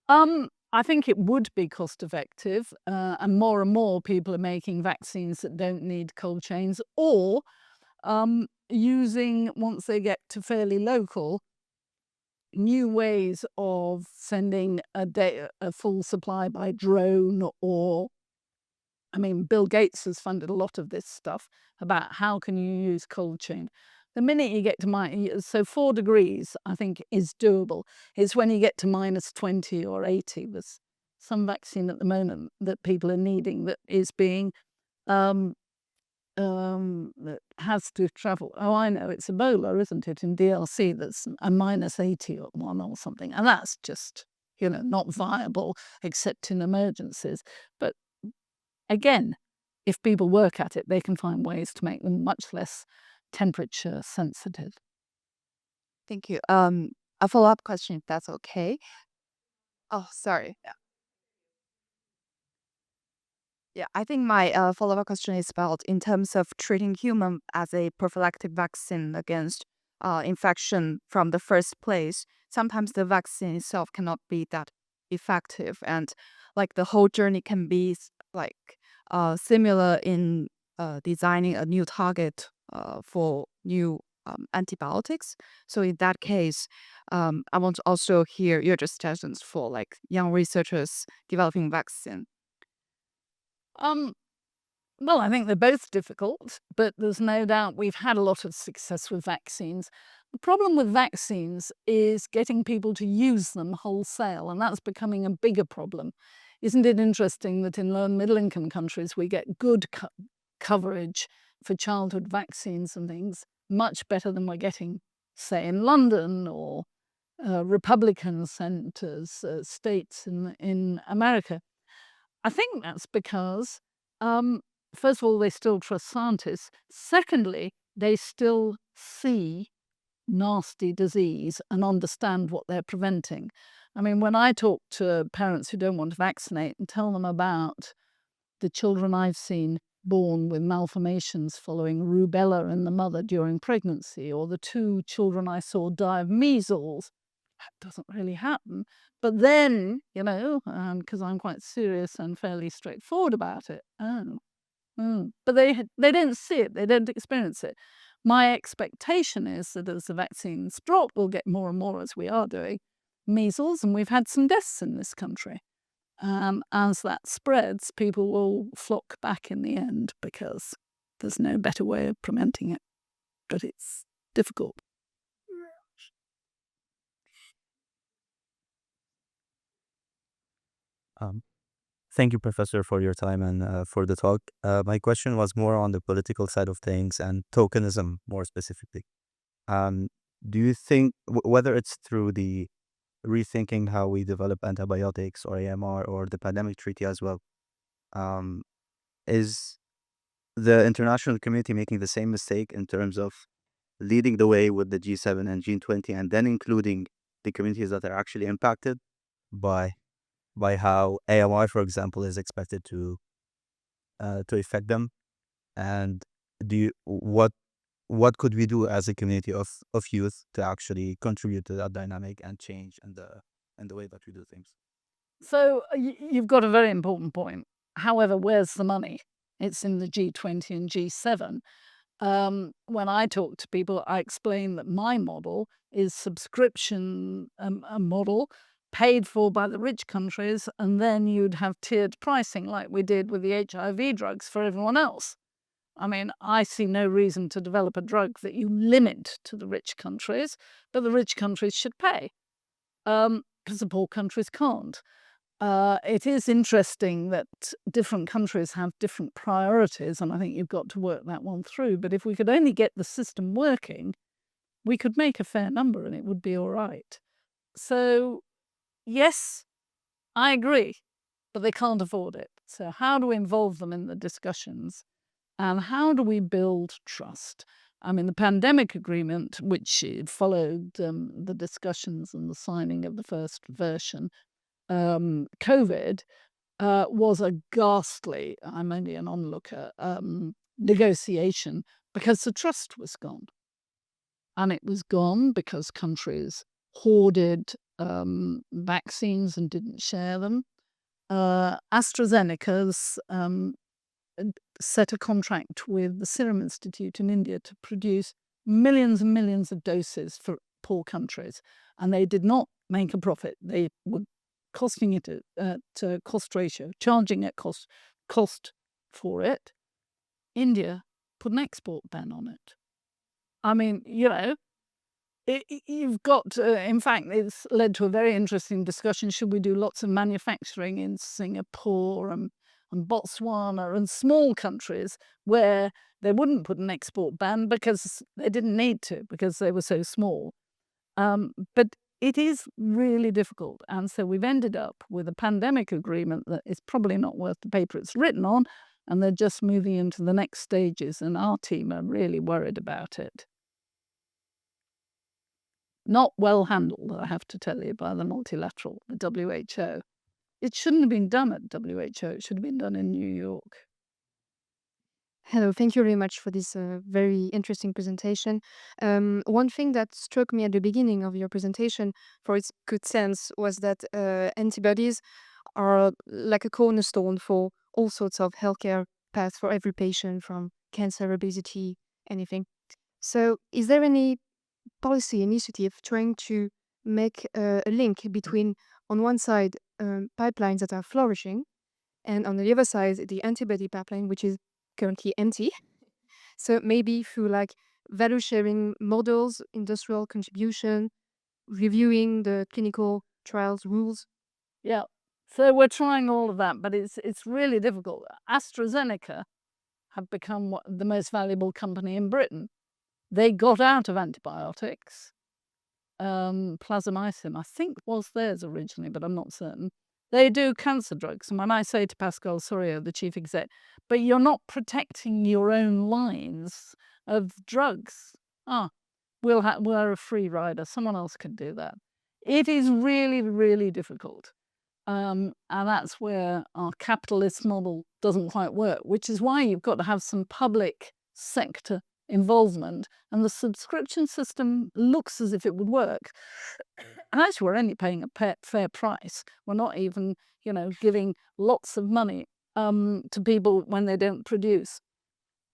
I think it would be cost effective, and more people are making vaccines that don't need cold chains, or using, once they get to fairly local, new ways of sending a full supply by drone. Or Bill Gates has funded a lot of this stuff about how can you use cold chain. The minute you get to so 4 degrees, I think, is doable. It's when you get to minus 20 or 80. There's some vaccine at the moment that people are needing that is being that has to travel. Oh, I know, it's Ebola, isn't it, in DRC, that's a minus 80 or 1 or something. And that's just, not viable except in emergencies. But again, if people work at it, they can find ways to make them much less temperature sensitive. Thank you. A follow-up question, if that's okay. Oh, sorry. Yeah, I think my follow-up question is about in terms of treating human as a prophylactic vaccine against infection from the first place. Sometimes the vaccine itself cannot be that effective, and the whole journey can be similar in designing a new target for new antibiotics. So in that case, I want to also hear your suggestions for young researchers developing vaccine. Um, Well, I think they're both difficult, but there's no doubt we've had a lot of success with vaccines. The problem with vaccines is getting people to use them wholesale, and that's becoming a bigger problem. Isn't it interesting that in low and middle income countries we get good coverage for childhood vaccines and things, much better than we're getting, say, in London or Republican centers, states in America? I think that's because, first of all, they still trust scientists. Secondly, they still see nasty disease and understand what they're preventing. I mean, when I talk to parents who don't want to vaccinate and tell them about the children I've seen born with malformations following rubella in the mother during pregnancy, or the 2 children I saw die of measles, that doesn't really happen. But then, because I'm quite serious and fairly straightforward about it, but they don't see it, they don't experience it. My expectation is that as the vaccines drop, we'll get more and more, as we are doing, measles, and we've had some deaths in this country. As that spreads, people will flock back in the end because there's no better way of preventing it. But it's difficult. Um, Thank you, Professor, for your time and for the talk. My question was more on the political side of things and tokenism more specifically. Um, do you think, whether it's through the rethinking how we develop antibiotics or AMR or the pandemic treaty as well, um, is the international community making the same mistake in terms of leading the way with the G7 and G20 and then including the communities that are actually impacted by how AMR, for example, is expected to affect them? And do you what could we do as a community of youth to actually contribute to that dynamic and change and the way that we do things? So you've got a very important point. However, where's the money? It's in the G20 and G7. When I talk to people, I explain that my model is subscription, a model paid for by the rich countries, and then you'd have tiered pricing like we did with the HIV drugs for everyone else. I mean, I see no reason to develop a drug that you limit to the rich countries, but the rich countries should pay, because the poor countries can't. It is interesting that different countries have different priorities, and I think you've got to work that one through. But if we could only get the system working, we could make a fair number and it would be all right. So, yes, I agree, but they can't afford it. So, how do we involve them in the discussions? And how do we build trust? I mean, the pandemic agreement, which followed the discussions and the signing of the first version, COVID, was a ghastly, I'm only an onlooker, negotiation because the trust was gone. And it was gone because countries hoarded vaccines and didn't share them. AstraZeneca's set a contract with the Serum Institute in India to produce millions and millions of doses for poor countries. And they did not make a profit. They were costing it at cost ratio, charging at cost for it. India put an export ban on it. I mean, you've got, in fact, it's led to a very interesting discussion. Should we do lots of manufacturing in Singapore and Botswana and small countries where they wouldn't put an export ban because they didn't need to, because they were so small? But it is really difficult. And so we've ended up with a pandemic agreement that is probably not worth the paper it's written on, and they're just moving into the next stages, and our team are really worried about it. Not well handled, I have to tell you, by the multilateral, the WHO. It shouldn't have been done at WHO. It should have been done in New York. Hello, thank you very much for this very interesting presentation. One thing that struck me at the beginning of your presentation, for its good sense, was that antibodies are like a cornerstone for all sorts of healthcare paths for every patient, from cancer, obesity, anything. So, is there any policy initiative trying to make a link between, on one side, pipelines that are flourishing, and on the other side, the antibody pipeline, which is currently empty. So maybe through like value sharing models, industrial contribution, reviewing the clinical trials rules. Yeah. So we're trying all of that, but it's really difficult. AstraZeneca have become the most valuable company in Britain. They got out of antibiotics. Plasmicin, I think, was theirs originally, but I'm not certain. They do cancer drugs. And when I say to Pascal Soriot, the chief exec, but you're not protecting your own lines of drugs. We're a free rider. Someone else can do that. It is really, really difficult. And that's where our capitalist model doesn't quite work, which is why you've got to have some public sector involvement. And the subscription system looks as if it would work. And actually, we're only paying a fair price. We're not even, giving lots of money to people when they don't produce.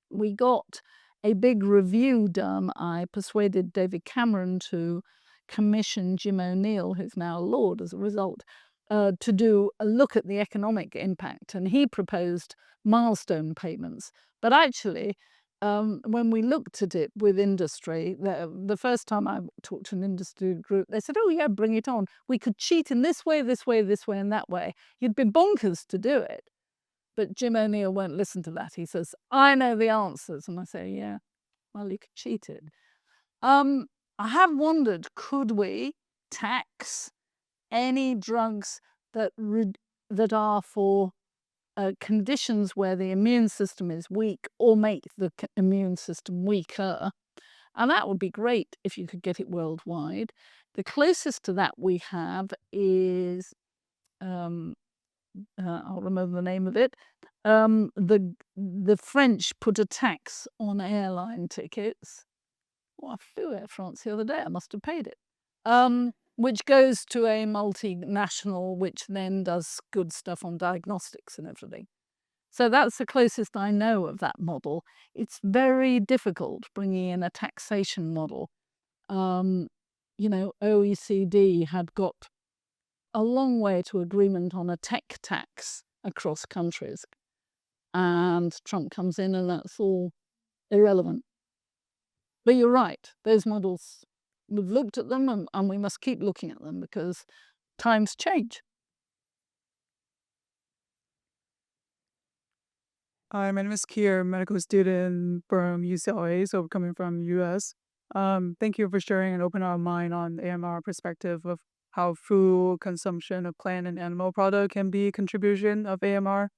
We got a big review done. I persuaded David Cameron to commission Jim O'Neill, who's now a Lord as a result, to do a look at the economic impact. And he proposed milestone payments. But actually, when we looked at it with industry, the first time I talked to an industry group, they said, oh yeah, bring it on. We could cheat in this way, this way, this way, and that way. You'd be bonkers to do it. But Jim O'Neill won't listen to that. He says, I know the answers. And I say, yeah, well, you could cheat it. I have wondered, could we tax any drugs that are for conditions where the immune system is weak or make the immune system weaker? And that would be great if you could get it worldwide. The closest to that we have is I'll remember the name of it. The French put a tax on airline tickets. Well, I flew Air France the other day. I must have paid it. Which goes to a multinational, which then does good stuff on diagnostics and everything. So that's the closest I know of that model. It's very difficult bringing in a taxation model. OECD had got a long way to agreement on a tech tax across countries. And Trump comes in and that's all irrelevant. But you're right, those models, we've looked at them and we must keep looking at them because times change. Hi, my name is Kier, medical student from UCLA, so coming from US. Thank you for sharing an open our mind on the AMR perspective of how food consumption of plant and animal product can be a contribution of AMR.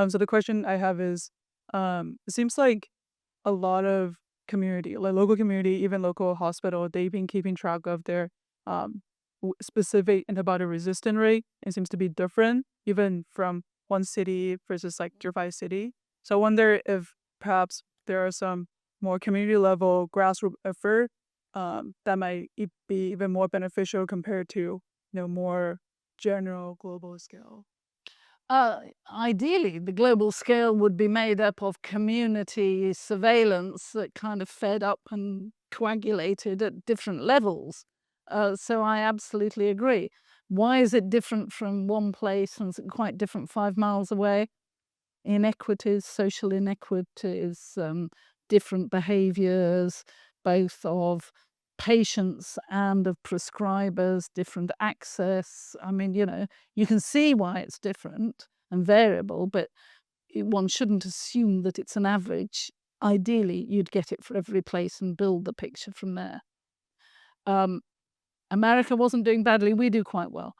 So the question I have is, it seems like a lot of community, like local community, even local hospital, they've been keeping track of their specific antibiotic resistant rate. It seems to be different, even from one city versus like nearby city. So I wonder if perhaps there are some more community level grassroots effort that might be even more beneficial compared to more general global scale. Ideally, the global scale would be made up of community surveillance that kind of fed up and coagulated at different levels. So I absolutely agree. Why is it different from one place and quite different 5 miles away? Inequities, social inequities, different behaviors, both of patients and of prescribers, different access. I mean, you can see why it's different and variable, but one shouldn't assume that it's an average. Ideally, you'd get it for every place and build the picture from there. America wasn't doing badly. We do quite well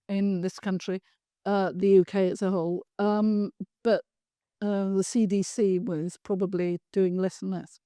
in this country, the UK as a whole. But the CDC was probably doing less and less.